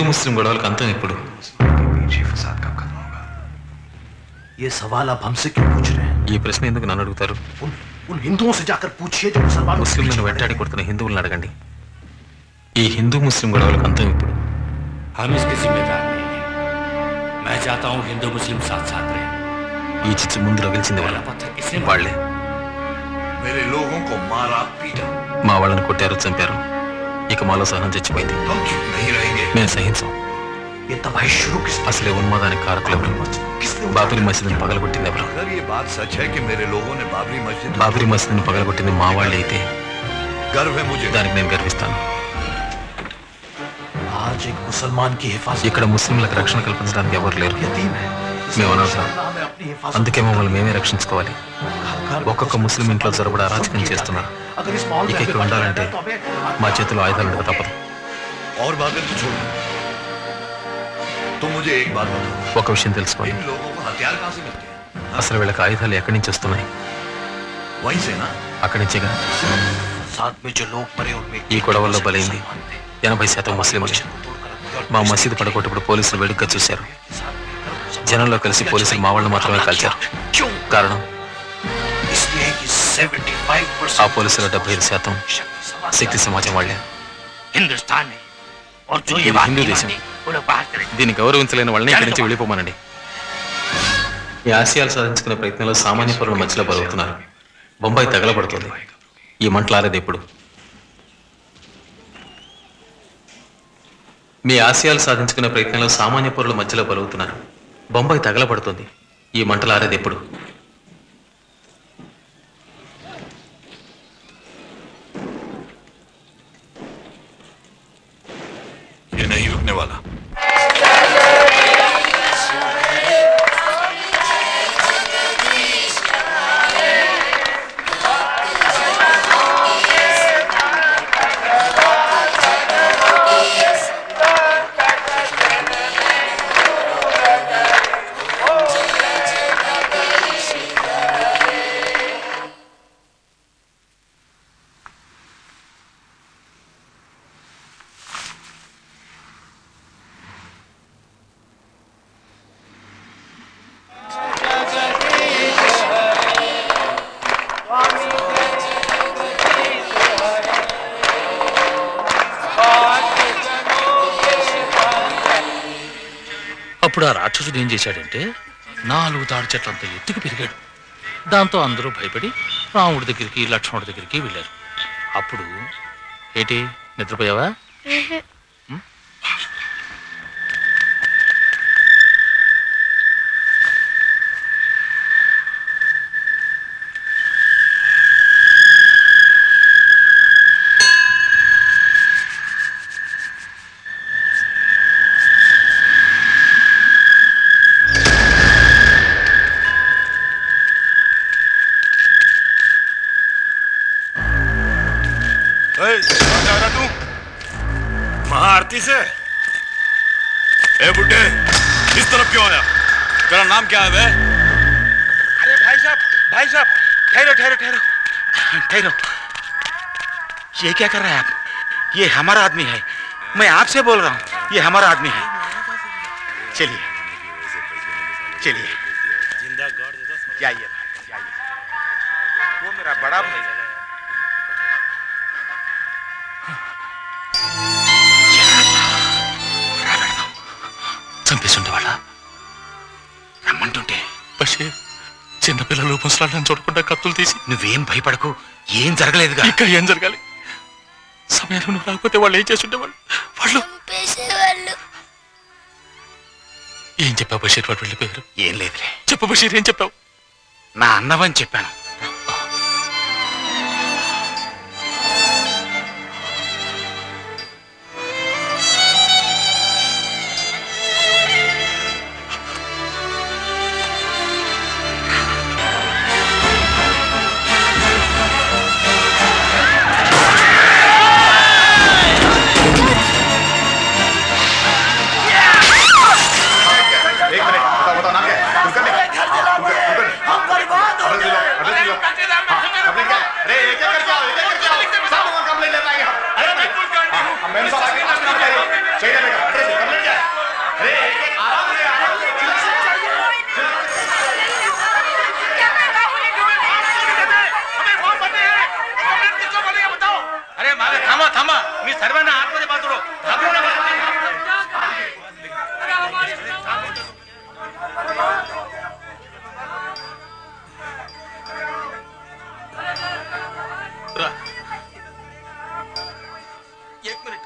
मुस्लिम గొడవలకు అంతం ఎప్పుడు? ये सवाल आप हमसे क्यों पूछ रहे हैं? ఈ ప్రశ్న ఎందుకు నన్ను అడుగుతారు? उन हिंदुओं से जाकर पूछिए जो मुसलमानों ముస్లింలను వెంటాడి కొడుతున్న హిందువులను అడగండి. ఈ హిందూ ముస్లిం గొడవలకు అంతం ఎప్పుడు? हम इसके जिम्मेदार नहीं है। मैं चाहता हूँ हिंदू मुस्लिम साथ साथ रहे। ఈ చిచ్చు ముందు రగిల్చింది వాళ్ళ पत्थर किसने వాళ్లే. मेरे लोगों को मारा पीटा, మా వాళ్ళని కొట్టారు, చంపారు. ఇక మాలో సహనం చచ్చిపోయింది. हम चुप नहीं रहेंगे। మేము సహించాం. ये तबाही शुरू किसने? అసలే ఉన్మాదానికి కారకులు ఎవరు? బాబరీ మసీదుని పగలగొట్టింది ఎవరు? अगर ये बात सच है कि मेरे लोगों ने బాబరీ మసీదుని పగలగొట్టింది మా వాళ్ళే అయితే गर्व है मुझे। దానికి నేను గర్విస్తాను. आज एक मुसलमान की हिफाजत ఇక్కడ ముస్లింలకు రక్షణ కల్పించడానికి ఎవరు లేరు. यतीम है। మేము అనాథం. हमें अपनी हिफाजत అందుకే మమ్మల్ని మేమే రక్షించుకోవాలి. ఒక్కొక్క ముస్లిం ఇంట్లో జరబడ అరాచకం చేస్తున్నారు. ఇక ఇక్కడ ఉండాలంటే మా చేతిలో ఆయుధాలు ఉండక తప్పదు. और बातें तो छोड़, तुम मुझे एक बात बताओ। ఒక విషయం తెలుసుకోండి. इन लोगों को हथियार कहां से मिलते हैं? అసలు వీళ్ళకి ఆయుధాలు ఎక్కడి నుంచి వస్తున్నాయి? वहीं से ना? అక్కడి నుంచేగా. साथ में जो लोग मरे उनमें ఈ గొడవల్లో బలైంది 80% ముస్లింలే. మా మసీదు పడగొట్టప్పుడు పోలీసులు వేడుకగా చూశారు. జనంలో కలిసి పోలీసులు మా వాళ్ళని మాత్రమే కాల్చారు. కారణం ఆ పోలీసుల 75% శక్తి సమాజం వాళ్లే. हिंदुस्तान है और जो ये ఇది बात హిందూ नहीं దేశం. मानती, वो लोग बाहर करें। దీన్ని గౌరవించలేని వాళ్ళని ఇక్కడి నుంచి వెళ్ళిపోమనండి. ఈ ఆశయాలు సాధించుకునే ప్రయత్నంలో సామాన్య పౌరుల మధ్యలో బలుగుతున్నారు. బొంబాయి తగలబడుతుంది. ఈ మంటలారేది ఎప్పుడు? మీ ఆశయాలు సాధించుకునే ప్రయత్నంలో సామాన్య పౌరుల మధ్యలో బలుగుతున్నారు. బొంబాయి తగలబడుతుంది. ఈ మంటలారేది ఎప్పుడు? ये नहीं रुकने वाला। అప్పుడు ఆ రాక్షసుడు ఏం చేశాడంటే 4 తాడి చెట్లంత ఎత్తుకు పెరిగాడు. దాంతో అందరూ భయపడి రాముడి దగ్గరికి లక్ష్మణుడి దగ్గరికి వెళ్ళారు. అప్పుడు ఏంటి నిద్రపోయావా? महाआरती से ए बुड्ढे, इस तरफ क्यों आया? तेरा नाम क्या है बे? अरे भाई साहब ठहरो ठहरो ठहरो ठहरो। ये क्या कर रहा है आप? ये हमारा आदमी है। मैं आपसे बोल रहा हूँ, ये हमारा आदमी है। चलिए चलिए जाइए जाइए। वो मेरा बड़ा भाई है। చంపేసుండేవాళ్ళ రమ్మంటుంటే బషీర్ చిన్నపిల్లలు ముసలాళ్ళని చూడకుండా కత్తులు తీసి. నువ్వేం భయపడకు, ఏం జరగలేదుగా. ఇంకా ఏం జరగాలి? సమయంలో నువ్వు రాకపోతే వాళ్ళు ఏం చేస్తుండేవాళ్ళు? వాళ్ళు ఏం చెప్పావు బషీర్? వాళ్ళు వెళ్ళిపోయారు. ఏం లేదులే. చెప్పు బషీర్, ఏం చెప్పావు? నా అన్నవని చెప్పాను. एक मिनट, बताओ नाम क्या है? थांबा मी सर्वांना आतमध्ये पाठवतो एक minute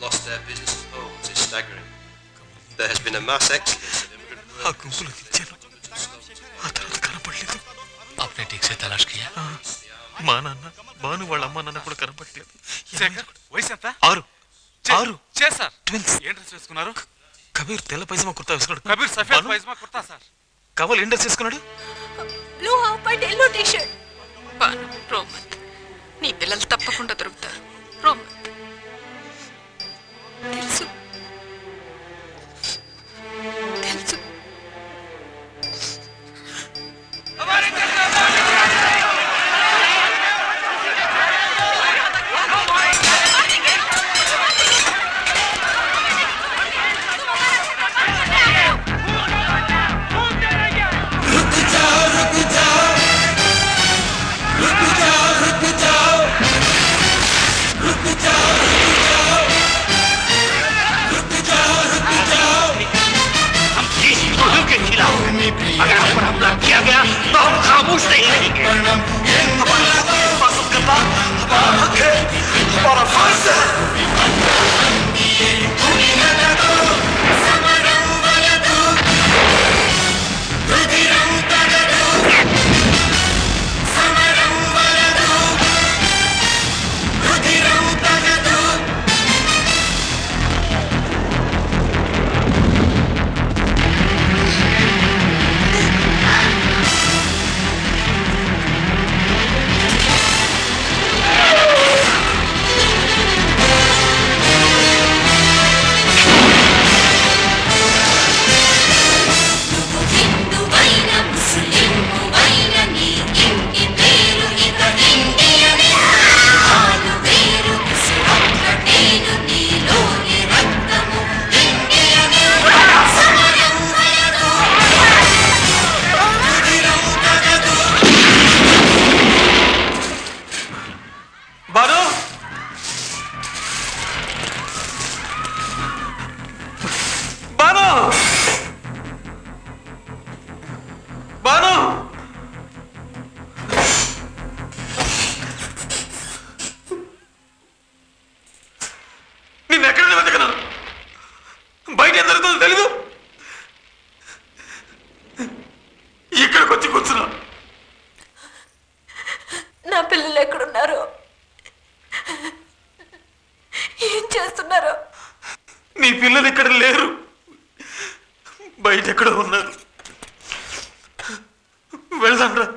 Lost their businesses and homes is staggering. There has been a mass exodus of immigrant workers. आपने ठीक से तलाश किया? మా నాన్న భాను వాళ్ళ అమ్మ నాన్న కూడా కనపడలేదు. వయసు ఎంత 6 సార్ ట్విన్స్. ఏం డ్రెస్ వేసుకున్నారు? కబీర్ తెల్ల పైజమా కుర్తా వేసుకున్నాడు. కబీర్ సఫేద్ పైజమా కుర్తా సార్. కవల్ ఏం డ్రెస్ వేసుకున్నాడు? Blue half and yellow T shirt. Banu రోమత్ నీ పిల్లలు తప్పకుండా దొరుకుతారు. రోమత్ తెలుసు తెలుసు अगर हम पर हमला किया गया तो हम खामोश नहीं रहेंगे। हमारा हिफाजत करना हमारा हक है, हमारा फर्ज है। బయట ఏం జరుగుతుందో తెలీదు. ఇక్కడికి వచ్చి కూర్చున్నా. నా పిల్లలు ఎక్కడున్నారో, ఏం చేస్తున్నారో? నీ పిల్లలు ఇక్కడ లేరు, బయట ఎక్కడో ఉన్నారు. వెళ్దాం రా.